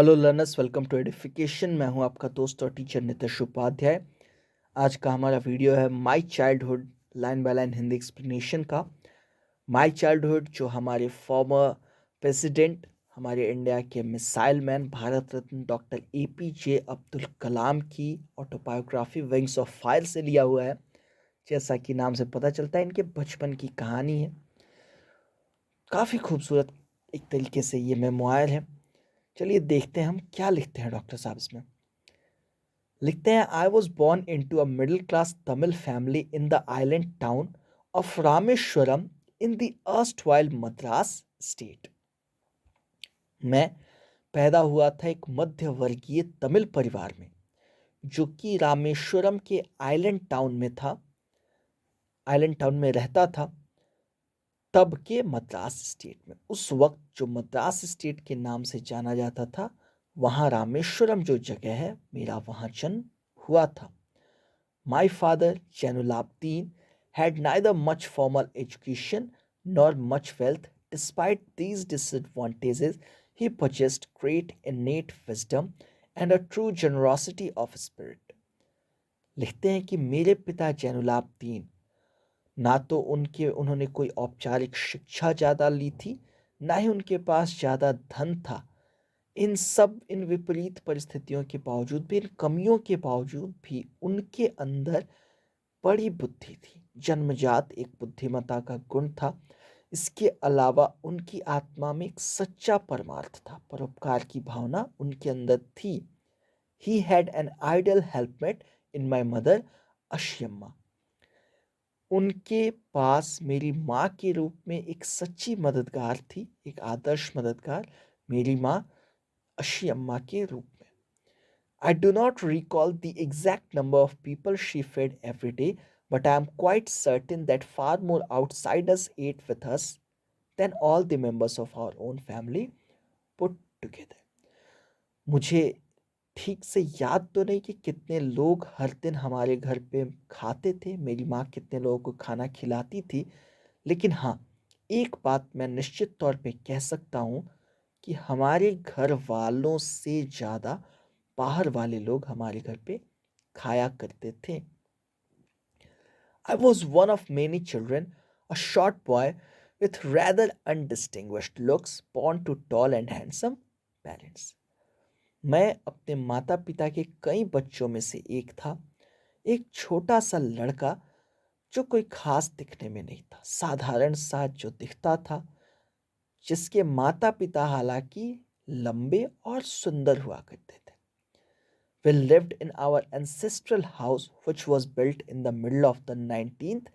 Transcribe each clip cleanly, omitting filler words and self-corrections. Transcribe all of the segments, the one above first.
Hello learners, welcome to Edification. मैं हूं आपका दोस्त और टीचर नितेश उपाध्याय। आज का हमारा वीडियो है my childhood line by line Hindi explanation का। माय चाइल्डहुड जो हमारे फॉर्मर प्रेसिडेंट, हमारे इंडिया के missile man, Bharat Ratna doctor APJ Abdul Kalam की ऑटोबायोग्राफी विंग्स ऑफ फायर से लिया हुआ है। जैसा कि नाम से पता चलता है, इनके बचपन की कहानी है। काफ़ी खूबसूरत एक तरीके से ये मेमोयर है। चलिए देखते हैं हम क्या लिखते हैं डॉक्टर साहब इसमें। लिखते हैं, I was born into a middle class Tamil family in the island town of Rameswaram in the erstwhile Madras state. मैं पैदा हुआ था एक मध्य वर्गीय तमिल परिवार में जो कि रामेश्वरम के आइलैंड टाउन में रहता था, तब के मद्रास स्टेट में। उस वक्त जो मद्रास स्टेट के नाम से जाना जाता था, वहाँ रामेश्वरम जो जगह है, मेरा वहाँ जन्म हुआ था। My father, Jainulabdin, had neither much formal education nor much wealth. Despite these disadvantages, he possessed great innate wisdom and a true generosity of spirit. लिखते हैं कि मेरे पिता जैनुलाब्दीन, ना तो उन्होंने कोई औपचारिक शिक्षा ज़्यादा ली थी, ना ही उनके पास ज़्यादा धन था। इन विपरीत परिस्थितियों के बावजूद भी, इन कमियों के बावजूद भी उनके अंदर बड़ी बुद्धि थी। जन्मजात एक बुद्धिमत्ता का गुण था। इसके अलावा उनकी आत्मा में एक सच्चा परमार्थ था, परोपकार की भावना उनके अंदर थी। He had an ideal helpmate in my mother Ashiamma. उनके पास मेरी माँ के रूप में एक सच्ची मददगार थी, एक आदर्श मददगार, मेरी माँ अश्यम्मा के रूप में। I do not recall the exact number of people she fed every day, but I am quite certain that far more outsiders ate with us than all the members of our own family put together. मुझे ठीक से याद तो नहीं कि कितने लोग हर दिन हमारे घर पे खाते थे, मेरी माँ कितने लोगों को खाना खिलाती थी, लेकिन हाँ, एक बात मैं निश्चित तौर पे कह सकता हूँ कि हमारे घर वालों से ज़्यादा बाहर वाले लोग हमारे घर पे खाया करते थे। I was one of many children, a short boy with rather undistinguished looks, born to tall and handsome parents. मैं अपने माता पिता के कई बच्चों में से एक था, एक छोटा सा लड़का जो कोई खास दिखने में नहीं था, साधारण सा जो दिखता था, जिसके माता पिता हालांकि लंबे और सुंदर हुआ करते थे। We lived in our ancestral house, which was built in the middle of the 19th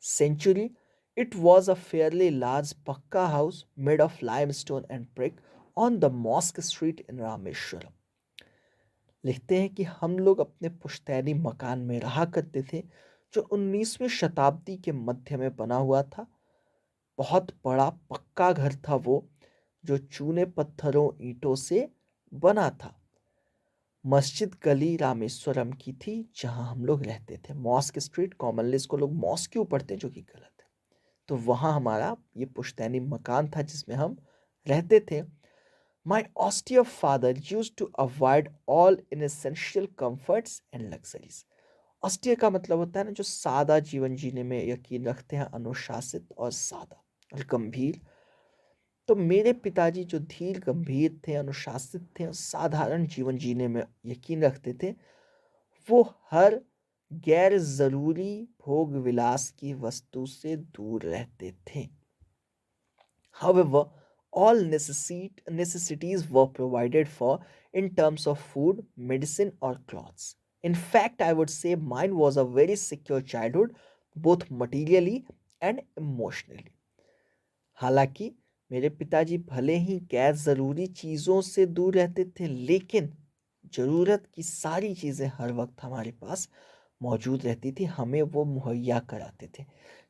century. It was a fairly large pakka house made of limestone and brick on the Mosque Street in Rameshwaram. लिखते हैं कि हम लोग अपने पुश्तैनी मकान में रहा करते थे, जो 19वीं शताब्दी के मध्य में बना हुआ था। बहुत बड़ा पक्का घर था वो, जो चूने पत्थरों ईंटों से बना था। मस्जिद गली रामेश्वरम की थी जहां हम लोग रहते थे। मॉस्क स्ट्रीट, कॉमनली इसको लोग मॉस्क क्यों पढ़ते हैं, जो कि गलत है। तो वहां हमारा ये पुश्तैनी मकान था जिसमें हम रहते थे। My austere father used to avoid all inessential comforts and luxuries. Austere का मतलब होता है ना, जो सादा जीवन जीने में यकीन रखते हैं, अनुशासित और सादा और गंभीर। तो मेरे पिताजी जो धीर गंभीर थे, अनुशासित थे और साधारण जीवन जीने में यकीन रखते थे, वो हर गैर जरूरी भोग विलास की वस्तु से दूर रहते थे। However, all necessities were provided for in terms of food, medicine, or clothes. In fact, I would say mine was a very secure childhood, both materially and emotionally. हालांकि मेरे पिताजी भले ही गैर ज़रूरी चीज़ों से दूर रहते थे, लेकिन ज़रूरत की सारी चीज़ें हर वक्त हमारे पास मौजूद रहती थी, हमें वो मुहैया कराते थे,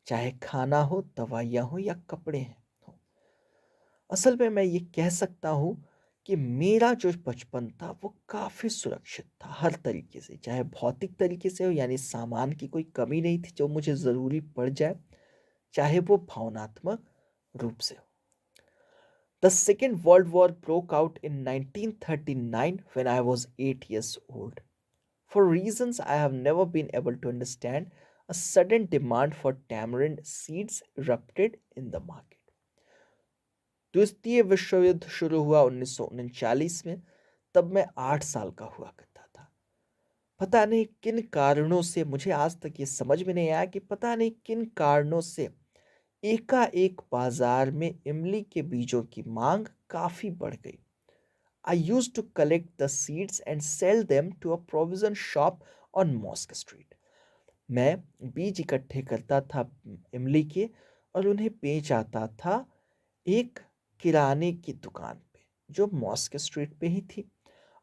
चाहे खाना हो, दवाइयाँ हो या कपड़े हो। असल में मैं ये कह सकता हूँ कि मेरा जो बचपन था वो काफ़ी सुरक्षित था हर तरीके से, चाहे भौतिक तरीके से हो, यानी सामान की कोई कमी नहीं थी जो मुझे ज़रूरी पड़ जाए, चाहे वो भावनात्मक रूप से हो। The Second World War broke out in 1939 when I was 8 years old. For reasons I have never been able to understand, a sudden demand for tamarind seeds erupted in the market. द्वितीय विश्व युद्ध शुरू हुआ 1939 में। तब मैं 8 साल का हुआ करता था। पता नहीं किन कारणों से, मुझे आज तक ये समझ में नहीं आया कि पता नहीं किन कारणों से एकाएक बाजार में इमली के बीजों की मांग काफी बढ़ गई। I used to collect the seeds and sell them to a provision shop on Mosque Street. मैं बीज इकट्ठे करता था इमली के और उन्हें बेच आता था एक किराने की दुकान पे जो मॉस्क स्ट्रीट पे ही थी।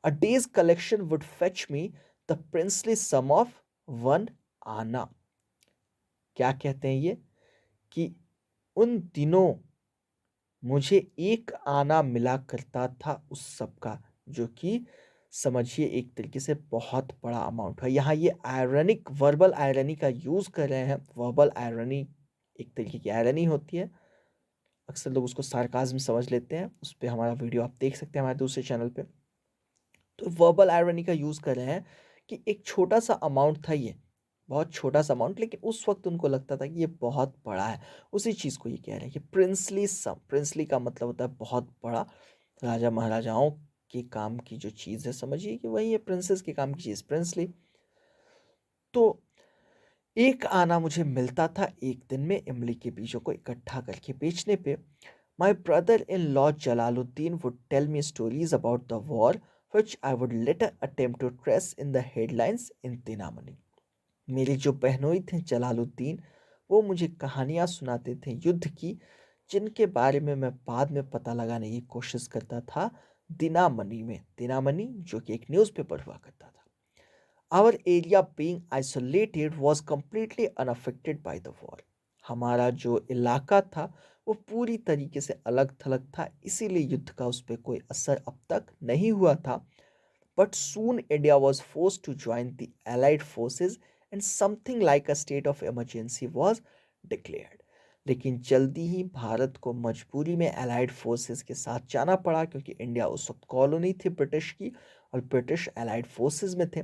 A day's collection would fetch me the princely sum of 1 आना। क्या कहते हैं ये कि उन दिनों मुझे 1 आना मिला करता था उस सब का, जो कि समझिए एक तरीके से बहुत बड़ा अमाउंट है। यहाँ ये आयरनिक, वर्बल आयरनी का यूज़ कर रहे हैं। वर्बल आयरनी एक तरीके की आयरनी होती है, अक्सर लोग उसको सार्काज्म समझ लेते हैं। उस पर हमारा वीडियो आप देख सकते हैं हमारे दूसरे चैनल पे। तो वर्बल आयरनी का यूज़ कर रहे हैं कि एक छोटा सा अमाउंट था, ये बहुत छोटा सा अमाउंट, लेकिन उस वक्त उनको लगता था कि ये बहुत बड़ा है। उसी चीज़ को ये कह रहे हैं कि प्रिंसली सम। प्रिंसली का मतलब होता है बहुत बड़ा, राजा महाराजाओं के काम की जो चीज़ है, समझिए कि वही है प्रिंसेस के काम की चीज़, प्रिंसली। तो 1 आना मुझे मिलता था एक दिन में इमली के बीजों को इकट्ठा करके बेचने पे। My brother-in-law Jalaluddin would tell me stories about the war, which I would later attempt to trace in the headlines in Dinamani. मेरे जो बहनोई थे जलालुद्दीन, वो मुझे कहानियाँ सुनाते थे युद्ध की, जिनके बारे में मैं बाद में पता लगाने की कोशिश करता था दिनामनी में। दिनामनी जो कि एक न्यूज़पेपर हुआ करता था। Our area being isolated was completely unaffected by the war. हमारा जो इलाका था वो पूरी तरीके से अलग थलग था, इसीलिए युद्ध का उस पर कोई असर अब तक नहीं हुआ था। But soon India was forced to join the Allied forces and something like a state of emergency was declared. लेकिन जल्दी ही भारत को मजबूरी में एलाइड फोर्सेस के साथ जाना पड़ा, क्योंकि इंडिया उस वक्त कॉलोनी थी ब्रिटिश की और ब्रिटिश एलाइड फोर्सेस में थे।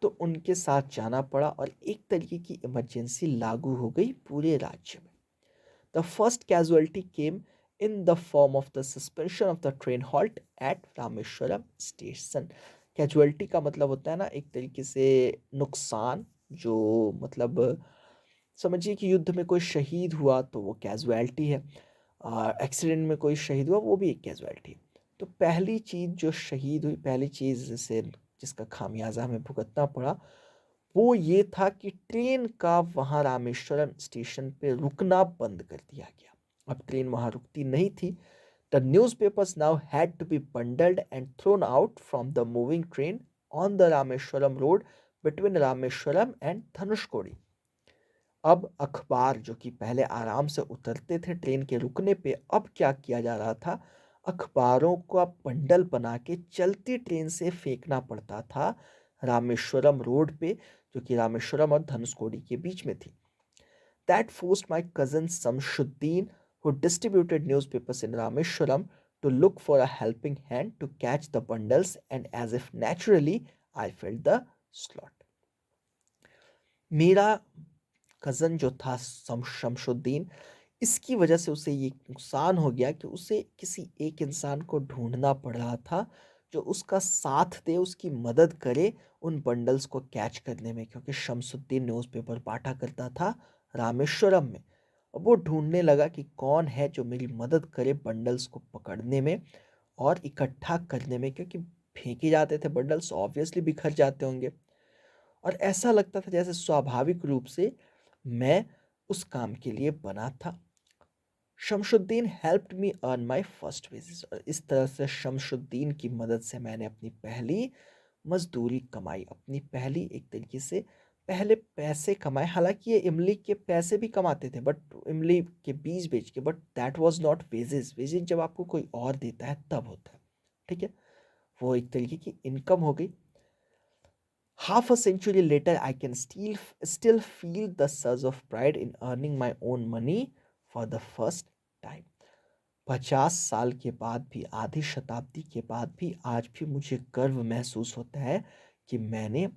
तो उनके साथ जाना पड़ा और एक तरीके की इमरजेंसी लागू हो गई पूरे राज्य में। The first casualty came in the form of the suspension of the train halt at Rameswaram station. Casualty का मतलब होता है ना एक तरीके से नुकसान, जो मतलब समझिए कि युद्ध में कोई शहीद हुआ तो वो कैजुअलिटी है, एक्सीडेंट में कोई शहीद हुआ वो भी एक कैजुअलिटी है। तो पहली चीज़ जो शहीद हुई, पहली चीज़ से जिसका खामियाजा हमें भुगतना पड़ा, वो ये था कि ट्रेन का वहाँ रामेश्वरम स्टेशन पे रुकना बंद कर दिया गया। अब ट्रेन वहाँ रुकती नहीं थी। The newspapers now had to be bundled and thrown out from the moving train on the Rameswaram road between Rameswaram and Dhanushkodi. अब अखबार जो कि पहले आराम से उतरते थे ट्रेन के रुकने पे, अब क्या किया जा रहा था, अखबारों का बंडल बना के चलती ट्रेन से फेंकना पड़ता था रामेश्वरम रोड पे, जो कि रामेश्वरम और धनुषकोडी के बीच में थी। That forced my cousin Samshuddin, who distributed newspapers in Rameshwaram, to look for a helping hand to catch the bundles, and as if naturally, I filled the slot. मेरा कज़न जो था शमशुद्दीन, इसकी वजह से उसे ये नुकसान हो गया कि उसे किसी एक इंसान को ढूंढना पड़ रहा था जो उसका साथ दे, उसकी मदद करे उन बंडल्स को कैच करने में, क्योंकि शमसुद्दीन न्यूज़पेपर बांटा करता था रामेश्वरम में। अब वो ढूंढने लगा कि कौन है जो मेरी मदद करे बंडल्स को पकड़ने में और इकट्ठा करने में, क्योंकि फेंके जाते थे बंडल्स, ऑब्वियसली बिखर जाते होंगे। और ऐसा लगता था जैसे स्वाभाविक रूप से मैं उस काम के लिए बना था। Shamsuddin helped me earn my first wages, और इस तरह से शमशुद्दीन की मदद से मैंने अपनी पहली मजदूरी कमाई, अपनी पहली एक तरीके से पहले पैसे कमाए। हालांकि ये इमली के पैसे भी कमाते थे, बट इमली के बीज बेच के, but that was not wages. Wages जब आपको कोई और देता है तब होता है, ठीक है, वो एक तरीके की इनकम हो गई। Half a century later, I can still feel the surge of pride in earning my own money for the first time. 50 साल के बाद भी, आधी शताब्दी के बाद भी आज भी मुझे गर्व महसूस होता है कि मैंने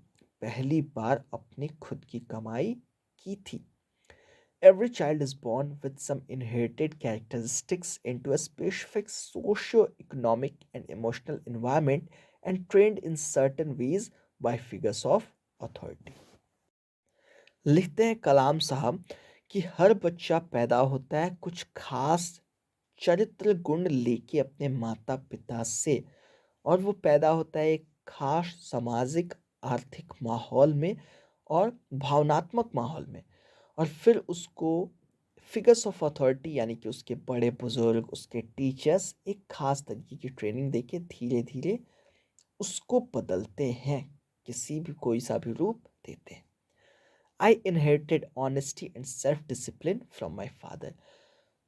पहली बार अपनी खुद की कमाई की थी। Every child is born with some inherited characteristics into a specific socio-economic and emotional environment and trained in certain ways by figures of authority. लिखते हैं कलाम साहब कि हर बच्चा पैदा होता है कुछ खास चरित्र गुण लेके अपने माता पिता से, और वो पैदा होता है एक खास सामाजिक आर्थिक माहौल में और भावनात्मक माहौल में, और फिर उसको फिगर्स ऑफ अथॉरिटी यानी कि उसके बड़े बुजुर्ग, उसके टीचर्स एक खास तरीके की ट्रेनिंग देके धीरे धीरे उसको बदलते हैं, किसी भी कोई सा भी रूप देते हैं। आई inherited honesty and self discipline from my father.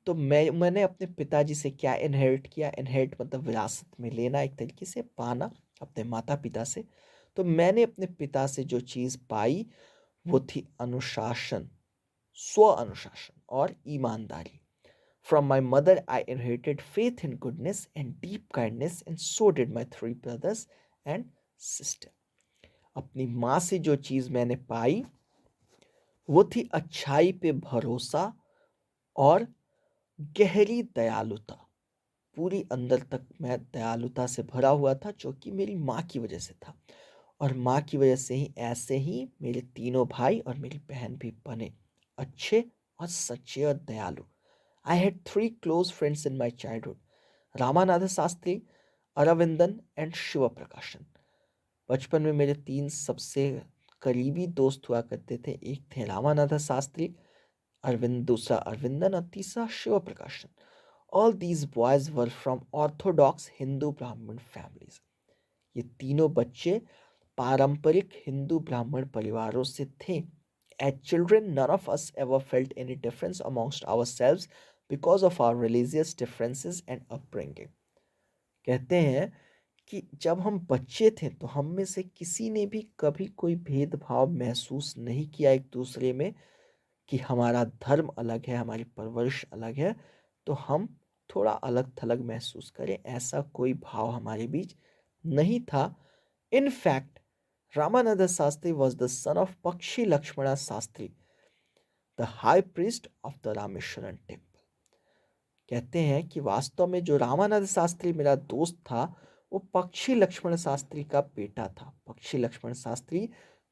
तो मैंने अपने पिताजी से क्या इनहेरिट किया? इनहेरिट मतलब विरासत में लेना, एक तरीके से पाना अपने माता पिता से। तो मैंने अपने पिता से जो चीज़ पाई वो थी अनुशासन, स्व अनुशासन और ईमानदारी। From my mother, I inherited faith in goodness and deep kindness, and so did my three brothers and sister. अपनी माँ से जो चीज़ मैंने पाई वो थी अच्छाई पे भरोसा और गहरी दयालुता। पूरी अंदर तक मैं दयालुता से भरा हुआ था, जो कि मेरी माँ की वजह से था, और माँ की वजह से ही ऐसे ही मेरे तीनों भाई और मेरी बहन भी बने अच्छे और सच्चे और दयालु। I had three close friends in my childhood, Ramanath Shastri, Aravindan and Shiva Prakashan. बचपन में मेरे 3 सबसे करीबी दोस्त हुआ करते थे। एक थे रामानाथ शास्त्री, दूसरा अरविंदन और तीसरा शिव प्रकाशन। All these boys were from orthodox Hindu Brahmin families. ये तीनों बच्चे पारंपरिक हिंदू ब्राह्मण परिवारों से थे। As children, none of us ever felt any difference amongst ourselves because of our religious differences and upbringing. कहते हैं कि जब हम बच्चे थे तो हम में से किसी ने भी कभी कोई भेदभाव महसूस नहीं किया एक दूसरे में, कि हमारा धर्म अलग है, हमारी परवरिश अलग है तो हम थोड़ा अलग थलग महसूस करें, ऐसा कोई भाव हमारे बीच नहीं था। In fact Ramanand Shastri was the son of Pakshi Lakshmana Shastri, the high priest of the Rameswaram temple. कहते हैं कि वास्तव में जो रामानंद शास्त्री मेरा दोस्त था वो पक्षी लक्ष्मण शास्त्री का बेटा था। पक्षी लक्ष्मण शास्त्री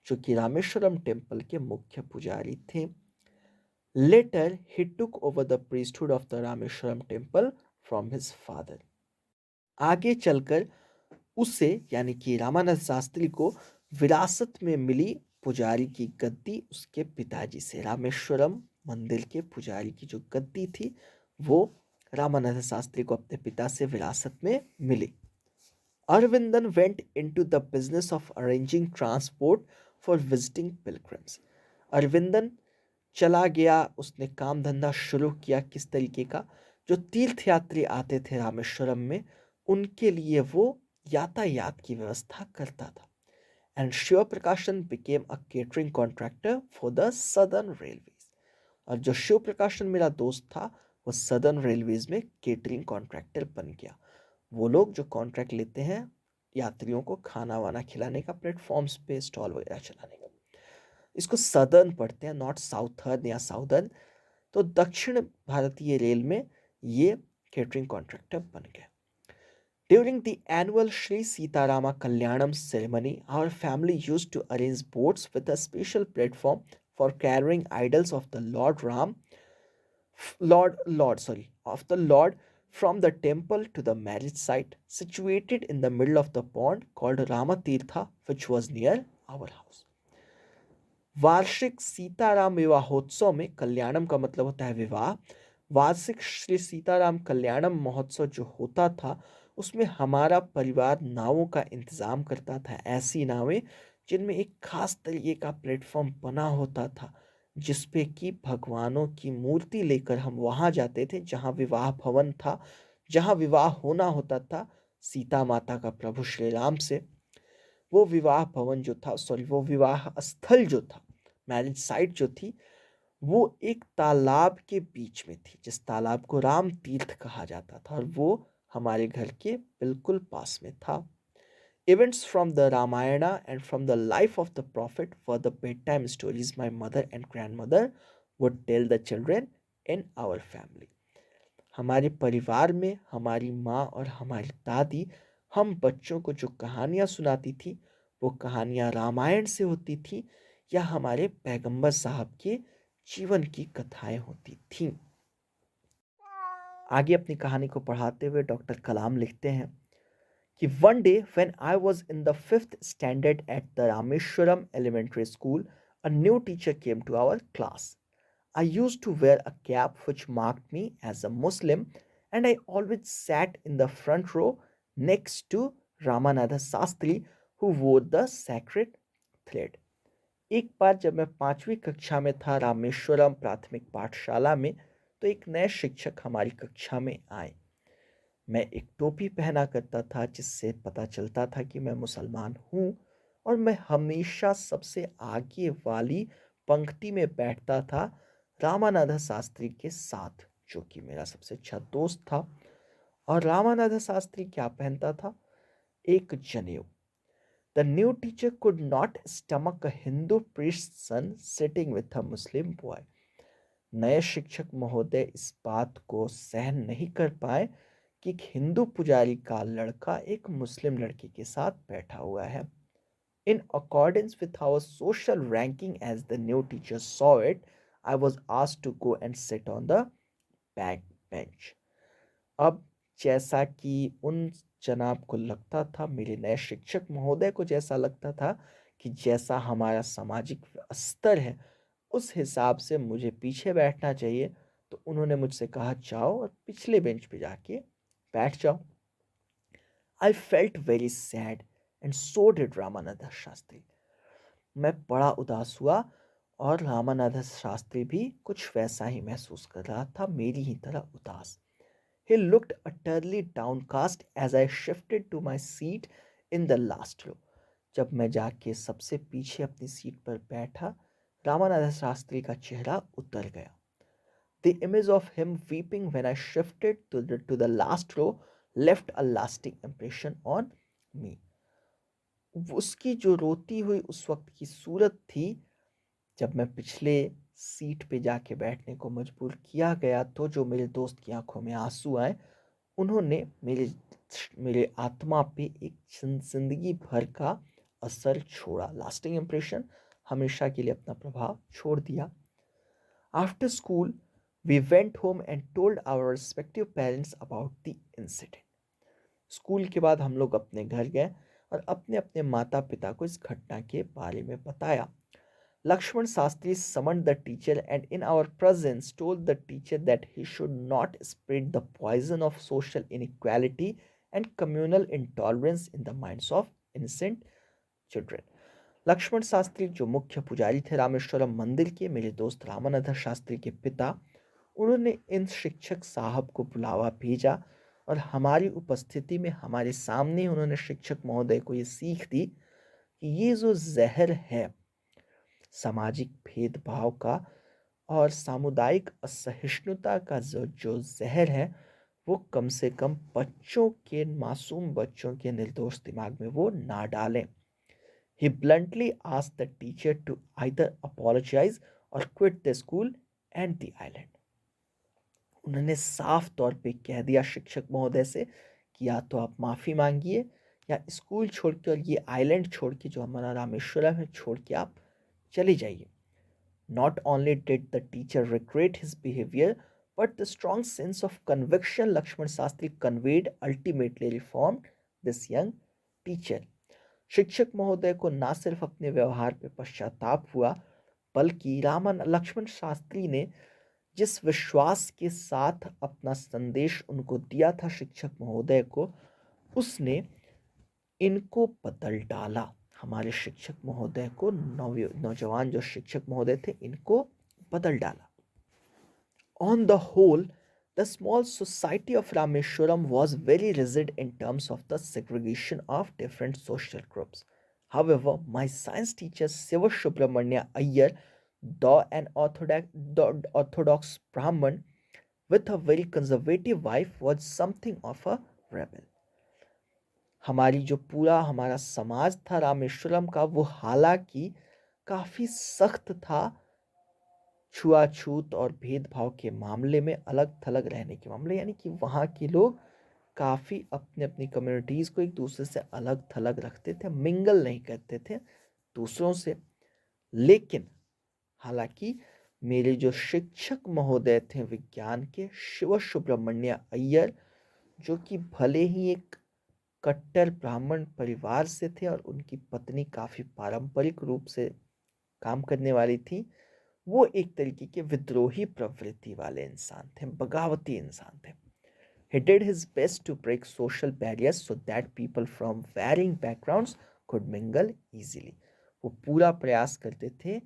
जो कि रामेश्वरम टेम्पल के मुख्य पुजारी थे। Later he took over the priesthood of the Rameswaram temple from his father. आगे चलकर उसे यानी कि रामानंद शास्त्री को विरासत में मिली पुजारी की गद्दी उसके पिताजी से। रामेश्वरम मंदिर के पुजारी की जो गद्दी थी वो रामानंद शास्त्री को अपने पिता से विरासत में मिली। Aravindan went into the business of arranging transport for visiting pilgrims. Aravindan चला गया, उसने काम धंधा शुरू किया किस तरीके का, जो तीर्थयात्री आते थे रामेश्वरम में उनके लिए वो यातायात की व्यवस्था करता था। एंड शिव प्रकाशन became a catering contractor for the southern railways. और जो शिव प्रकाशन मेरा दोस्त था वो सदर्न रेलवेज में केटरिंग कॉन्ट्रैक्टर बन गया। वो लोग जो कॉन्ट्रैक्ट लेते हैं यात्रियों को खाना वाना खिलाने का, प्लेटफॉर्म्स पे स्टॉल वगैरह चलाने का। इसको सदर्न पढ़ते हैं, नॉट साउथर्न या साउदर्न। तो दक्षिण भारतीय रेल में ये केटरिंग कॉन्ट्रैक्टर बन गए। During the annual Sri Sitarama Kalyanam ceremony, our family used to arrange boats with a special platform for carrying idols of the Lord Ram, of the Lord from the temple to the marriage site, situated in the middle of the pond called Ramatirtha, which was near our house. वार्षिक सीताराम विवाहोत्सव में, कल्याणम का मतलब होता है विवाह, वार्षिक श्री सीताराम कल्याणम महोत्सव जो होता था उसमें हमारा परिवार नावों का इंतजाम करता था। ऐसी नावें जिनमें एक खास तरीके का प्लेटफॉर्म बना होता था जिसपे कि भगवानों की मूर्ति लेकर हम वहाँ जाते थे जहाँ विवाह भवन था, जहाँ विवाह होना होता था सीता माता का प्रभु श्री राम से। वो विवाह भवन जो था, वो विवाह स्थल जो था, मैरिज साइट जो थी, वो एक तालाब के बीच में थी, जिस तालाब को राम तीर्थ कहा जाता था, और वो हमारे घर के बिल्कुल पास में था। Events from the Ramayana and from the life of the prophet were the bedtime stories my mother and grandmother would tell the children in our family. हमारे परिवार में हमारी माँ और हमारी दादी हम बच्चों को जो कहानियाँ सुनाती थी, वो कहानियाँ रामायण से होती थी या हमारे पैगंबर साहब के जीवन की कथाएं होती थीं। आगे अपनी कहानी को पढ़ाते हुए डॉक्टर कलाम लिखते हैं कि one day when I was in the fifth standard at the Rameshwaram Elementary School, a new teacher came to our class. I used to wear a cap which marked me as a Muslim, and I always sat in the front row next to Ramanatha Sastri, who wore the sacred thread. एक बार जब मैं 5वीं कक्षा में था रामेश्वरम प्राथमिक पाठशाला में, तो एक नए शिक्षक हमारी कक्षा में आए। मैं एक टोपी पहना करता था जिससे पता चलता था कि मैं मुसलमान हूँ, और मैं हमेशा सबसे आगे वाली पंक्ति में बैठता था रामानंद शास्त्री के साथ, जो कि मेरा सबसे अच्छा दोस्त था। और रामानंद शास्त्री क्या पहनता था? एक जनेऊ। The new teacher could not stomach a Hindu priest son sitting with a Muslim boy. नए शिक्षक महोदय इस बात को सहन नहीं कर पाए कि एक हिंदू पुजारी का लड़का एक मुस्लिम लड़के के साथ बैठा हुआ है। In accordance with our social ranking as the new teacher saw it, I was asked to go and sit on the back bench. अब जैसा कि उन जनाब को लगता था, मेरे नए शिक्षक महोदय को जैसा लगता था कि जैसा हमारा सामाजिक स्तर है उस हिसाब से मुझे पीछे बैठना चाहिए, तो उन्होंने मुझसे कहा जाओ और पिछले बेंच पे जाके बैठ जाओ। I felt very sad and so did Ramanand Shastri. मैं बड़ा उदास हुआ, और रामानंद शास्त्री भी कुछ वैसा ही महसूस कर रहा था, मेरी ही तरह उदास। He looked utterly downcast as I shifted to my seat in the last row. जब मैं जाके सबसे पीछे अपनी सीट पर बैठा, रामानंद शास्त्री का चेहरा उतर गया। The image of him weeping when I shifted to the last row left a lasting impression on me. उसकी जो रोती हुई उस वक्त की सूरत थी, जब मैं पिछले सीट पे जाके बैठने को मजबूर किया गया, तो जो मेरे दोस्त की आंखों में आंसू आए, उन्होंने मेरे मेरे आत्मा पे एक जिंदगी भर का असर छोड़ा। लास्टिंग इम्प्रेशन, हमेशा के लिए अपना प्रभाव छोड़ दिया। After school we went home and told our respective parents about the incident. School के बाद हम लोग अपने घर गए और अपने अपने माता पिता को इस घटना के बारे में बताया। Lakshman Sastri summoned the teacher and in our presence told the teacher that he should not spread the poison of social inequality and communal intolerance in the minds of innocent children. Lakshman Shastri जो मुख्य पुजारी थे रामेश्वरम मंदिर के, मेरे दोस्त रामानंद शास्त्री के पिता, उन्होंने इन शिक्षक साहब को बुलावा भेजा, और हमारी उपस्थिति में हमारे सामने उन्होंने शिक्षक महोदय को ये सीख दी कि ये जो जहर है सामाजिक भेदभाव का और सामुदायिक असहिष्णुता का, जो जहर है, वो कम से कम बच्चों के, मासूम बच्चों के निर्दोष दिमाग में वो ना डालें। He bluntly asked the teacher to either apologize or quit the school and the island. उन्होंने साफ तौर पे कह दिया शिक्षक महोदय से कि या तो आप माफ़ी मांगिए, या स्कूल छोड़ के और ये आइलैंड छोड़ के, जो हमारा रामेश्वरम है, छोड़ के आप चले जाइए। Not only did the teacher regret his behavior, but the strong sense of conviction Lakshman Sastri conveyed ultimately reformed this young teacher. शिक्षक महोदय को ना सिर्फ अपने व्यवहार पे पश्चाताप हुआ, बल्कि लक्ष्मण शास्त्री ने जिस विश्वास के साथ अपना संदेश उनको दिया था शिक्षक महोदय को, उसने इनको बदल डाला। हमारे शिक्षक महोदय को, नौजवान जो शिक्षक महोदय थे, इनको बदल डाला। On the whole, the small society of Rameshwaram was very rigid in terms of the segregation of different social groups. However, my science teacher Siva Subramanya Iyer Though an orthodox Brahmin with a very conservative wife was something of a rebel. हमारी जो पूरा हमारा समाज था रामेश्वरम का, वो हालांकि काफ़ी सख्त था छुआछूत और भेदभाव के मामले में, अलग थलग रहने के मामले, यानी कि वहाँ के लोग काफ़ी अपने अपनी कम्युनिटीज़ को एक दूसरे से अलग थलग रखते थे, मिंगल नहीं करते थे दूसरों से। लेकिन हालांकि मेरे जो शिक्षक महोदय थे विज्ञान के, शिव सुब्रमण्य अय्यर, जो कि भले ही एक कट्टर ब्राह्मण परिवार से थे और उनकी पत्नी काफ़ी पारंपरिक रूप से काम करने वाली थी, वो एक तरीके के विद्रोही प्रवृत्ति वाले इंसान थे, बगावती इंसान थे। He did his best to break social barriers so that people from varying backgrounds could mingle easily. वो पूरा प्रयास करते थे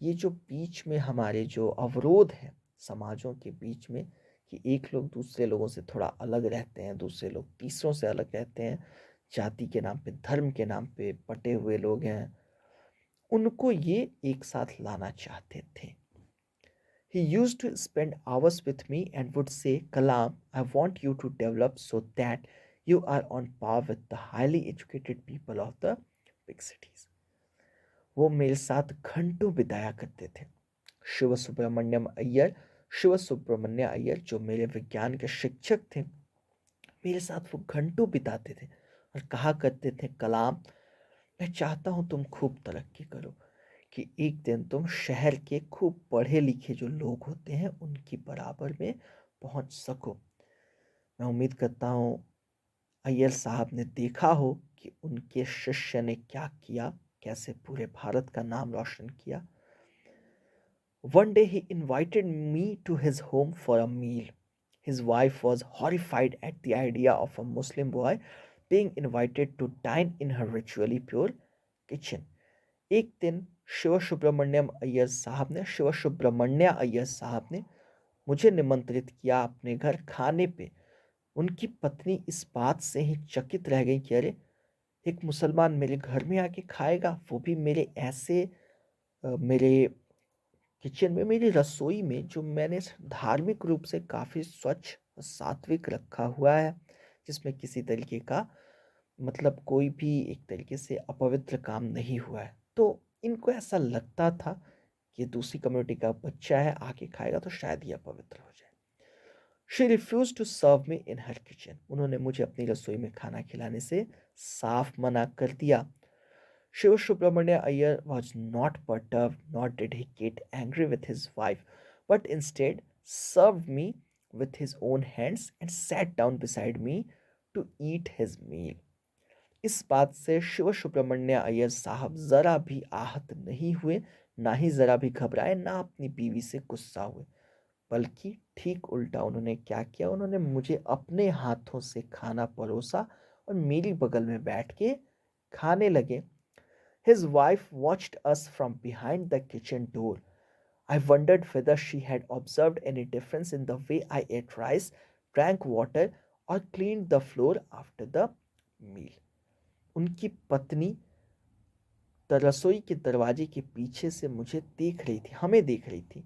ये जो बीच में हमारे जो अवरोध हैं समाजों के बीच में, कि एक लोग दूसरे लोगों से थोड़ा अलग रहते हैं, दूसरे लोग तीसरों से अलग रहते हैं, जाति के नाम पे, धर्म के नाम पे बटे हुए लोग हैं, उनको ये एक साथ लाना चाहते थे। He used to spend hours with me and would say, Kalam, I want you to develop so that you are on par with the highly educated people of the big cities. वो मेरे साथ घंटों बिताया करते थे। शिव सुब्रमण्य अय्यर जो मेरे विज्ञान के शिक्षक थे, मेरे साथ वो घंटों बिताते थे और कहा करते थे, कलाम, मैं चाहता हूँ तुम खूब तरक्की करो, कि एक दिन तुम शहर के खूब पढ़े लिखे जो लोग होते हैं उनकी बराबर में पहुंच सको। मैं उम्मीद करता हूँ अय्यर साहब ने देखा हो कि उनके शिष्य ने क्या किया, कैसे पूरे भारत का नाम रोशन किया। One day he invited me to his home for a meal. His wife was horrified at the idea of a Muslim boy being invited to dine in her ritually pure kitchen. एक दिन शिव सुब्रमण्य अय्यर साहब ने मुझे निमंत्रित किया अपने घर खाने पे। उनकी पत्नी इस बात से ही चकित रह गई कि अरे, एक मुसलमान मेरे घर में आके खाएगा, वो भी मेरे ऐसे मेरे किचन में, मेरी रसोई में, जो मैंने धार्मिक रूप से काफ़ी स्वच्छ और सात्विक रखा हुआ है, जिसमें किसी तरीके का मतलब कोई भी एक तरीके से अपवित्र काम नहीं हुआ है। तो इनको ऐसा लगता था कि दूसरी कम्युनिटी का बच्चा है, आके खाएगा तो शायद ये अपवित्र हो जाए। She refuse to serve me in her kitchen. उन्होंने मुझे अपनी रसोई में खाना खिलाने से साफ मना कर दिया। Shiv Subramania Iyer was not perturbed, nor did he get angry with his wife, but instead served me with his own hands and sat down beside me to eat his meal. इस बात से शिव सुब्रमण्य अय्यर साहब जरा भी आहत नहीं हुए, ना ही जरा भी घबराए, ना अपनी बीवी से गुस्सा हुए, बल्कि ठीक उल्टा उन्होंने क्या किया, उन्होंने मुझे अपने हाथों से खाना परोसा और मेरी बगल में बैठ के खाने लगे। His wife watched us from behind the kitchen door. I wondered whether she had observed any difference in the way I ate rice, drank water, or cleaned the floor after the meal. उनकी पत्नी रसोई के दरवाजे के पीछे से मुझे देख रही थी, हमें देख रही थी।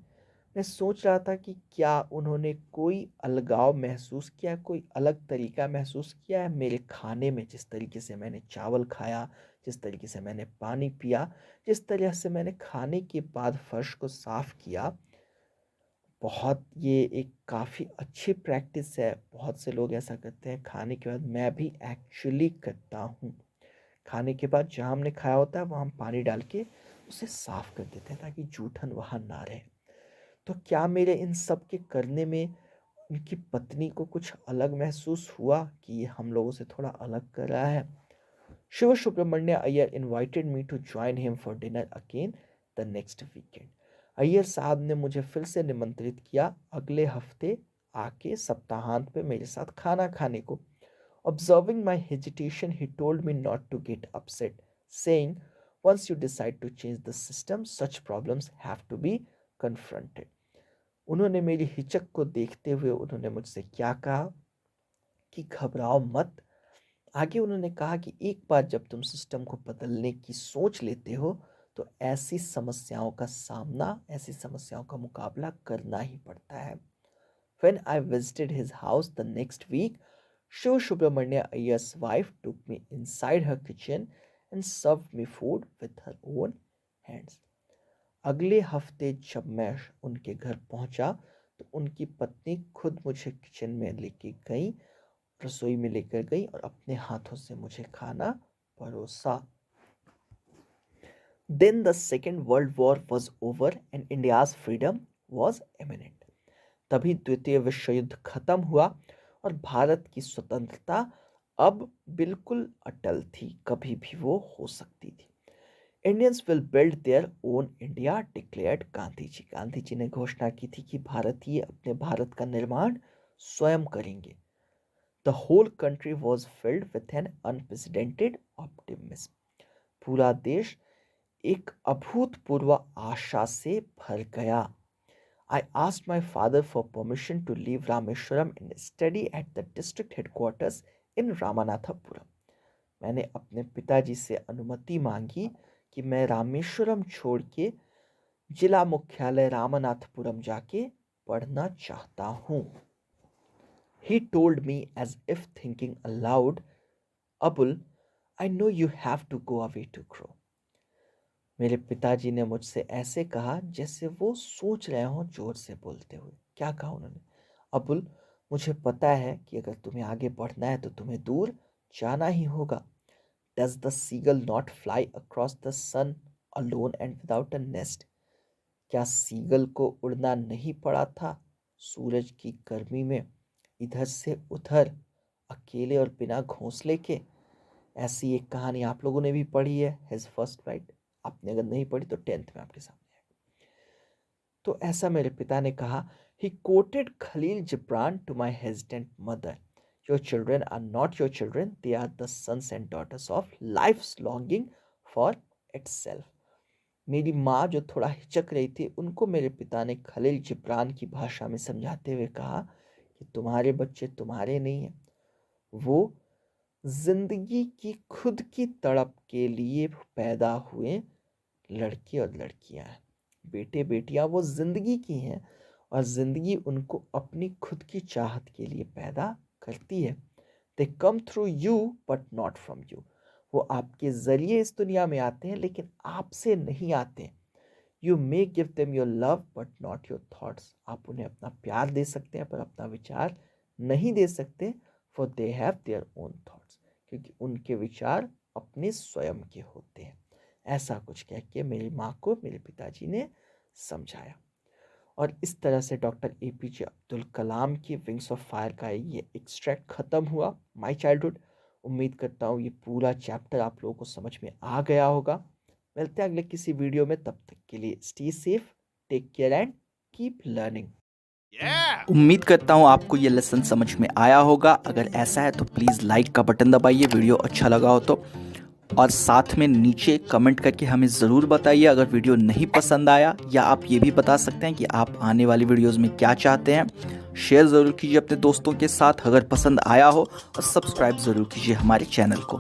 मैं सोच रहा था कि क्या उन्होंने कोई अलगाव महसूस किया, कोई अलग तरीका महसूस किया है मेरे खाने में, जिस तरीके से मैंने चावल खाया, जिस तरीके से मैंने पानी पिया, जिस तरह से मैंने खाने के बाद फर्श को साफ किया। बहुत ये एक काफ़ी अच्छी प्रैक्टिस है, बहुत से लोग ऐसा करते हैं खाने के बाद, मैं भी एक्चुअली करता हूँ। खाने के बाद जहाँ हमने खाया होता है वहाँ हम पानी डाल के उसे साफ कर देते हैं ताकि जूठन वहाँ ना रहे। तो क्या मेरे इन सब के करने में उनकी पत्नी को कुछ अलग महसूस हुआ कि ये हम लोगों से थोड़ा अलग कर रहा है? Shiva Subramania Iyer invited me to join him for dinner again the next weekend. Iyer साहब ने मुझे फिर से निमंत्रित किया अगले हफ्ते आके सप्ताहांत पे मेरे साथ खाना खाने को। Observing my hesitation, he told me not to get upset, saying, once you decide to change the system, such problems have to be confronted. उन्होंने मेरी हिचक को देखते हुए उन्होंने मुझसे क्या कहा कि घबराओ मत। आगे उन्होंने कहा कि एक बार जब तुम सिस्टम को बदलने की सोच लेते हो तो ऐसी समस्याओं का सामना, ऐसी समस्याओं का मुकाबला करना ही पड़ता है। When I visited his house the next week, Shiv Subramania Iyer's wife took me inside her kitchen and served me food with her own hands. अगले हफ्ते जब मैं उनके घर पहुंचा तो उनकी पत्नी खुद मुझे किचन में लेके गई, रसोई में लेकर गई और अपने हाथों से मुझे खाना परोसा। Then the Second World War was over and India's freedom was imminent. तभी द्वितीय विश्व युद्ध खत्म हुआ और भारत की स्वतंत्रता अब बिल्कुल अटल थी, कभी भी वो हो सकती थी। Indians will build their own India declared Gandhi ji. Gandhi ji ने घोषणा की थी कि भारतीय अपने भारत का निर्माण स्वयं करेंगे। The whole country was filled with an unprecedented optimism. पूरा देश एक अभूतपूर्व आशा से भर गया। I asked my father for permission to leave Rameshwaram and study at the district headquarters in Ramanathapuram. मैंने अपने पिताजी से अनुमति मांगी कि मैं रामेश्वरम छोड़ के जिला मुख्यालय रामनाथपुरम जाके पढ़ना चाहता हूँ। He told me as if thinking aloud, Abul, I know you have to go away to grow. मेरे पिताजी ने मुझसे ऐसे कहा जैसे वो सोच रहे हों जोर से बोलते हुए। क्या कहा उन्होंने? अबुल, मुझे पता है कि अगर तुम्हें आगे बढ़ना है तो तुम्हें दूर जाना ही होगा। Does the seagull not fly across the sun alone and without a nest? क्या सीगल को उड़ना नहीं पड़ा था सूरज की गर्मी में इधर से उधर, अकेले और बिना घोंसले के? ऐसी एक कहानी आप लोगों ने भी पढ़ी है, हिज फर्स्ट फ्लाइट। आपने अगर नहीं पढ़ी तो 10th में आपके सामने है। तो ऐसा मेरे पिता ने कहा। He quoted Khalil Gibran to my hesitant mother. Your children are not your children, they are the sons and daughters of life's longing for itself. मेरी माँ जो थोड़ा हिचक रही थी, उनको मेरे पिता ने खलील जिब्रान की भाषा में समझाते हुए कहा कि तुम्हारे बच्चे तुम्हारे नहीं हैं, वो जिंदगी की खुद की तड़प के लिए पैदा हुए लड़के और लड़कियां हैं। बेटे बेटियां वो जिंदगी की हैं और जिंदगी उनको अपनी खुद की चाहत के लिए पैदा करती है। They come through you but not from you. वो आपके जरिए इस दुनिया में आते हैं लेकिन आपसे नहीं आते। You may give them your love but not your thoughts. आप उन्हें अपना प्यार दे सकते हैं पर अपना विचार नहीं दे सकते। For they have their own thoughts, क्योंकि उनके विचार अपने स्वयं के होते हैं। ऐसा कुछ कह के मेरी माँ को मेरे पिताजी ने समझाया। और इस तरह से डॉक्टर APJ अब्दुल कलाम की विंग्स ऑफ फायर का ये एक्सट्रैक्ट ख़त्म हुआ, माय चाइल्डहुड। उम्मीद करता हूँ ये पूरा चैप्टर आप लोगों को समझ में आ गया होगा। मिलते हैं अगले किसी वीडियो में, तब तक के लिए stay safe, take care and keep learning. उम्मीद करता हूँ आपको ये लेसन समझ में आया होगा। अगर ऐसा है तो प्लीज़ लाइक का बटन दबाइए वीडियो अच्छा लगा हो तो, और साथ में नीचे कमेंट करके हमें ज़रूर बताइए अगर वीडियो नहीं पसंद आया, या आप ये भी बता सकते हैं कि आप आने वाली वीडियोस में क्या चाहते हैं। शेयर ज़रूर कीजिए अपने दोस्तों के साथ अगर पसंद आया हो, और सब्सक्राइब ज़रूर कीजिए हमारे चैनल को।